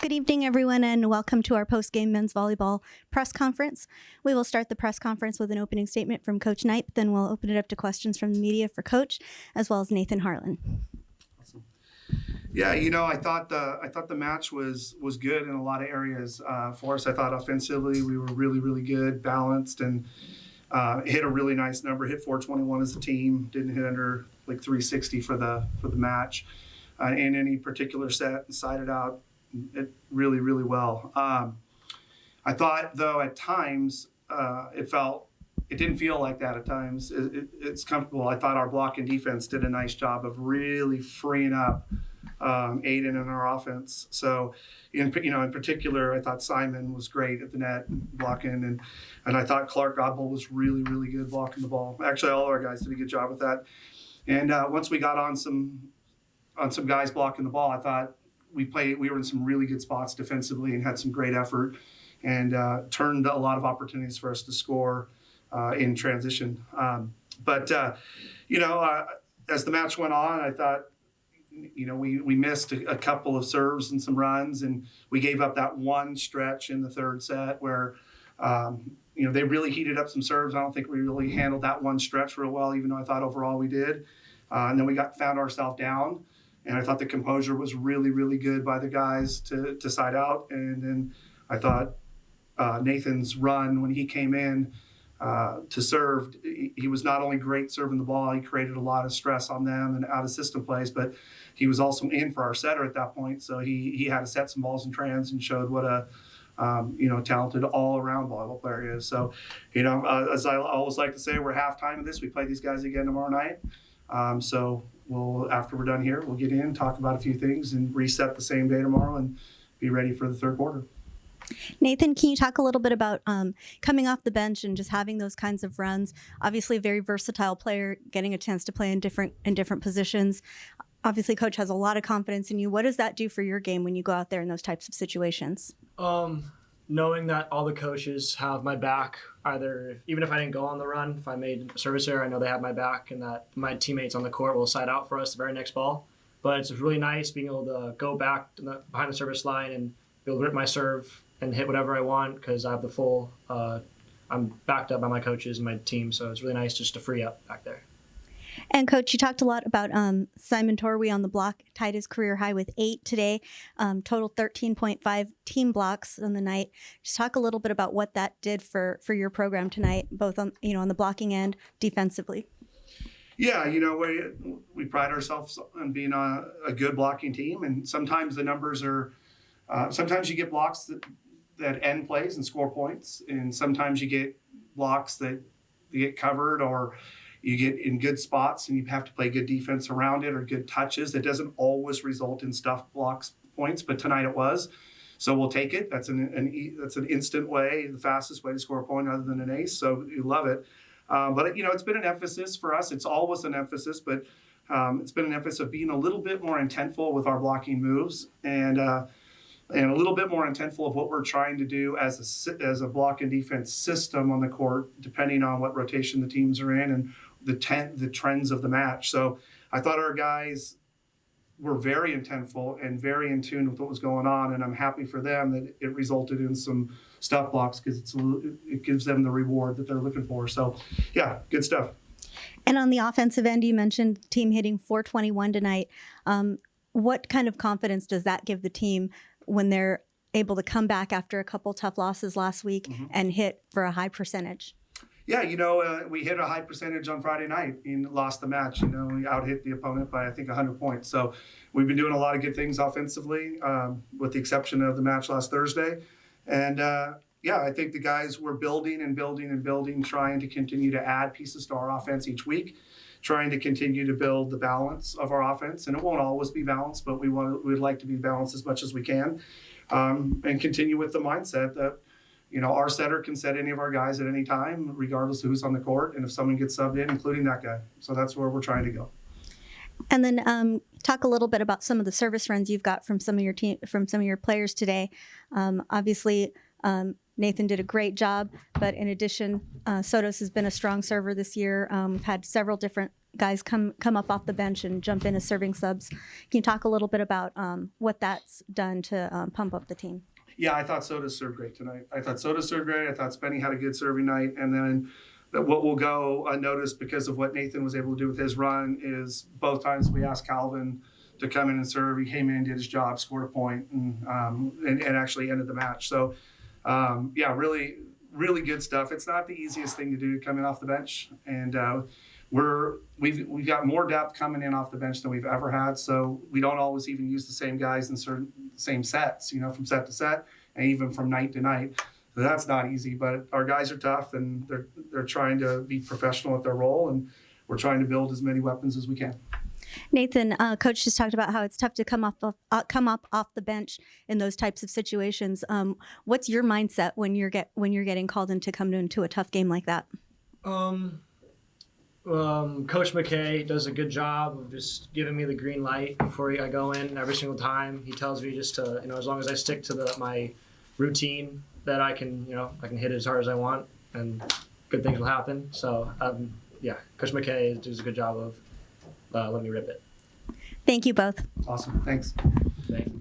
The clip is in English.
Good evening, everyone, and welcome to our post-game men's volleyball press conference. We will start the press conference with an opening statement from Coach Knight, then we'll open it up to questions from the media for Coach, as well as Nathan Harlan. Awesome. Yeah, I thought the match was good in a lot of areas for us. I thought offensively we were really good, balanced, and hit a really nice number. Hit 421 as a team. Didn't hit under like 360 for the match in any particular set, and sided out it really well. I thought, though, at times it didn't feel like that at times. It's comfortable. I thought our block and defense did a nice job of really freeing up Aiden in our offense. So, in particular, I thought Simon was great at the net blocking, and I thought Clark Godbold was really good blocking the ball. Actually, all of our guys did a good job with that. And once we got on some guys blocking the ball, I thought we were in some really good spots defensively and had some great effort, and turned a lot of opportunities for us to score in transition. But as the match went on, I thought, we missed a couple of serves and some runs, and we gave up that one stretch in the third set where, they really heated up some serves. I don't think we really handled that one stretch real well, even though I thought overall we did. And then we found ourselves down. And I thought the composure was really good by the guys to side out. And then I thought Nathan's run when he came in to serve, he was not only great serving the ball, he created a lot of stress on them and out of system plays, but he was also in for our setter at that point. So he had to set some balls in trans and showed what a talented all-around volleyball player is. So, as I always like to say, we're halftime of this. We play these guys again tomorrow night. So after we're done here, we'll get in, talk about a few things, and reset the same day tomorrow and be ready for the third quarter. Nathan, can you talk a little bit about coming off the bench and just having those kinds of runs? Obviously, a very versatile player, getting a chance to play in different positions. Obviously, Coach has a lot of confidence in you. What does that do for your game when you go out there in those types of situations? Knowing that all the coaches have my back, even if I didn't go on the run, if I made a service error, I know they have my back, and that my teammates on the court will side out for us the very next ball. But it's really nice being able to go back behind the service line and be able to rip my serve and hit whatever I want, because I have the full, I'm backed up by my coaches and my team, so it's really nice just to free up back there. And Coach, you talked a lot about Simon Torwey on the block, tied his career high with 8 today, total 13.5 team blocks on the night. Just talk a little bit about what that did for your program tonight, both on the blocking end, defensively. Yeah, we pride ourselves on being a good blocking team, and sometimes the numbers are, sometimes you get blocks that end plays and score points, and sometimes you get blocks that you get covered, or you get in good spots and you have to play good defense around it, or good touches. It doesn't always result in stuff blocks points, but tonight it was. So we'll take it. That's an instant way, the fastest way to score a point other than an ace. So you love it. But it's been an emphasis for us. It's always an emphasis, but it's been an emphasis of being a little bit more intentful with our blocking moves, and a little bit more intentful of what we're trying to do as a block and defense system on the court, depending on what rotation the teams are in and the trends of the match. So I thought our guys were very intentful and very in tune with what was going on, and I'm happy for them that it resulted in some stuff blocks, because it gives them the reward that they're looking for. So yeah, good stuff. And on the offensive end, you mentioned the team hitting 421 tonight. What kind of confidence does that give the team when they're able to come back after a couple tough losses last week and hit for a high percentage? Yeah, we hit a high percentage on Friday night and lost the match. We out-hit the opponent by, I think, 100 points. So we've been doing a lot of good things offensively, with the exception of the match last Thursday. And, I think the guys were building, trying to continue to add pieces to our offense each week, trying to continue to build the balance of our offense. And it won't always be balanced, but we'd like to be balanced as much as we can, and continue with the mindset that, our setter can set any of our guys at any time, regardless of who's on the court, and if someone gets subbed in, including that guy. So that's where we're trying to go. And then talk a little bit about some of the service runs you've got from some of your players today. Obviously, Nathan did a great job, but in addition, Sotos has been a strong server this year. We've had several different guys come up off the bench and jump in as serving subs. Can you talk a little bit about what that's done to pump up the team? Yeah, I thought Soda served great tonight. I thought Spenny had a good serving night. And then what will go unnoticed because of what Nathan was able to do with his run is both times we asked Calvin to come in and serve. He came in, did his job, scored a point, and actually ended the match. So, yeah, really, really good stuff. It's not the easiest thing to do coming off the bench. And we've got more depth coming in off the bench than we've ever had. So we don't always even use the same guys in certain same sets, from set to set and even from night to night. So that's not easy, but our guys are tough and they're trying to be professional at their role, and we're trying to build as many weapons as we can. Nathan, Coach just talked about how it's tough to come up off the bench in those types of situations. What's your mindset when you're getting called in to come into a tough game like that? Coach McKay does a good job of just giving me the green light before I go in every single time. He tells me just to, as long as I stick to my routine, that I can hit it as hard as I want, and good things will happen. So, yeah, Coach McKay does a good job of letting me rip it. Thank you both. Awesome. Thanks. Thank you.